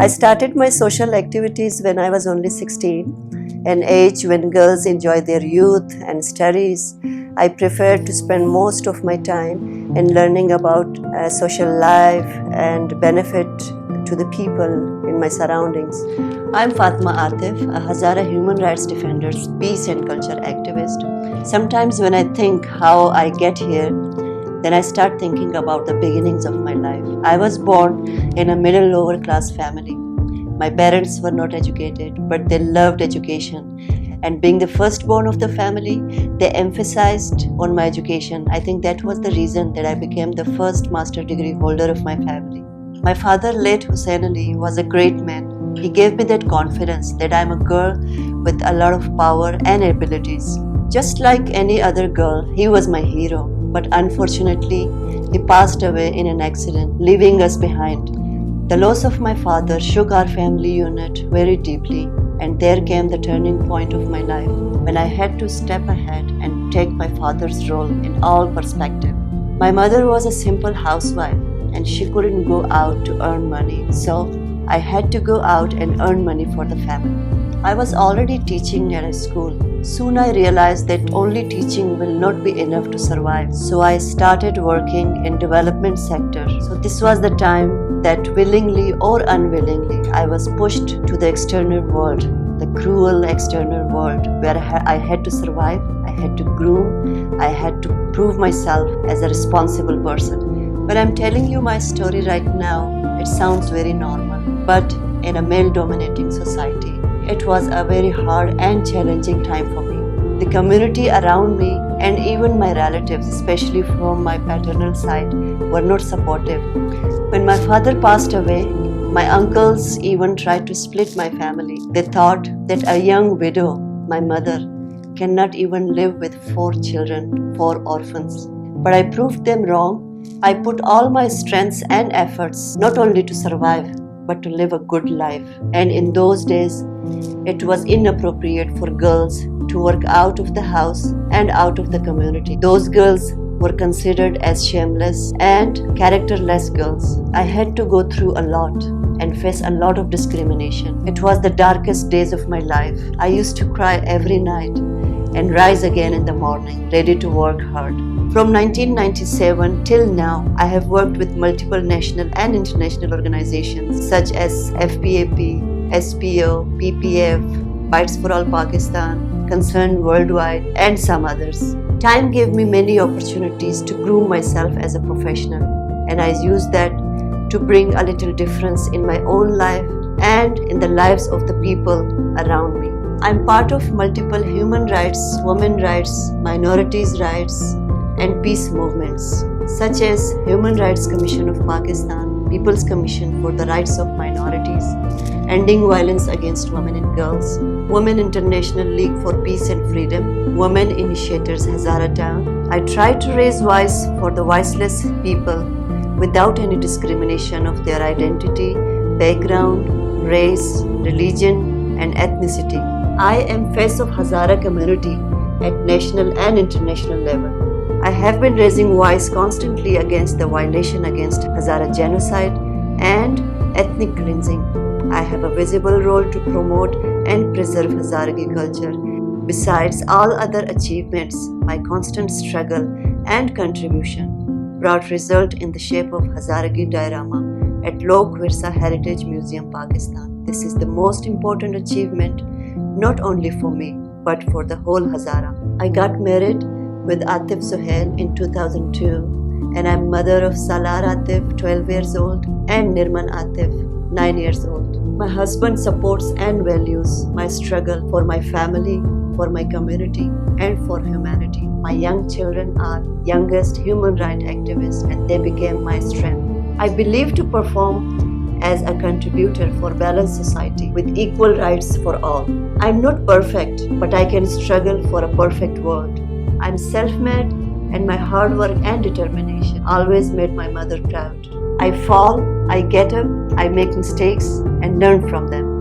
I started my social activities when I was only 16, an age when girls enjoy their youth and studies. I preferred to spend most of my time in learning about social life and benefit to the people in my surroundings. I'm Fatima Atif, a Hazara human rights defender, peace and culture activist. Sometimes when I think how I get here, then I start thinking about the beginnings of my life. I was born in a middle lower class family. My parents were not educated, but they loved education. And being the firstborn of the family, they emphasized on my education. I think that was the reason that I became the first master degree holder of my family. My father, late Hussein Ali, was a great man. He gave me that confidence that I'm a girl with a lot of power and abilities. Just like any other girl, he was my hero. But unfortunately, he passed away in an accident, leaving us behind. The loss of my father shook our family unit very deeply, and there came the turning point of my life when I had to step ahead and take my father's role in all perspective. My mother was a simple housewife, and she couldn't go out to earn money, so I had to go out and earn money for the family. I was already teaching at a school. Soon I realized that only teaching will not be enough to survive. So I started working in development sector. So this was the time that willingly or unwillingly I was pushed to the external world, the cruel external world where I had to survive, I had to groom, I had to prove myself as a responsible person. When I'm telling you my story right now, it sounds very normal, but in a male-dominating society, it was a very hard and challenging time for me. The community around me and even my relatives, especially from my paternal side, were not supportive. When my father passed away, my uncles even tried to split my family. They thought that a young widow, my mother, cannot even live with 4 children, 4 orphans. But I proved them wrong. I put all my strengths and efforts not only to survive, but to live a good life. And in those days, it was inappropriate for girls to work out of the house and out of the community. Those girls were considered as shameless and characterless girls. I had to go through a lot and face a lot of discrimination. It was the darkest days of my life. I used to cry every night and rise again in the morning, ready to work hard. From 1997 till now, I have worked with multiple national and international organizations such as FPAP, SPO, PPF, Bites for All Pakistan, Concern Worldwide, and some others. Time gave me many opportunities to groom myself as a professional, and I used that to bring a little difference in my own life and in the lives of the people around me. I'm part of multiple human rights, women's rights, minorities' rights, and peace movements such as Human Rights Commission of Pakistan, People's Commission for the Rights of Minorities, Ending Violence Against Women and Girls, Women International League for Peace and Freedom, Women Initiators Hazara Town. I try to raise voice for the voiceless people without any discrimination of their identity, background, race, religion, and ethnicity. I am face of Hazara community at national and international level. I have been raising voice constantly against the violation against Hazara genocide and ethnic cleansing. I have a visible role to promote and preserve Hazaragi culture. Besides all other achievements, my constant struggle and contribution brought result in the shape of Hazaragi diorama at Lok Virsa Heritage Museum, Pakistan. This is the most important achievement not only for me, but for the whole Hazara. I got married with Atif Suhail in 2002, and I'm mother of Salar Atif, 12 years old, and Nirman Atif, 9 years old. My husband supports and values my struggle for my family, for my community, and for humanity. My young children are youngest human rights activists, and they became my strength. I believe to perform as a contributor for balanced society with equal rights for all. I'm not perfect, but I can struggle for a perfect world. I'm self-made, and my hard work and determination always made my mother proud. I fall, I get up, I make mistakes and learn from them.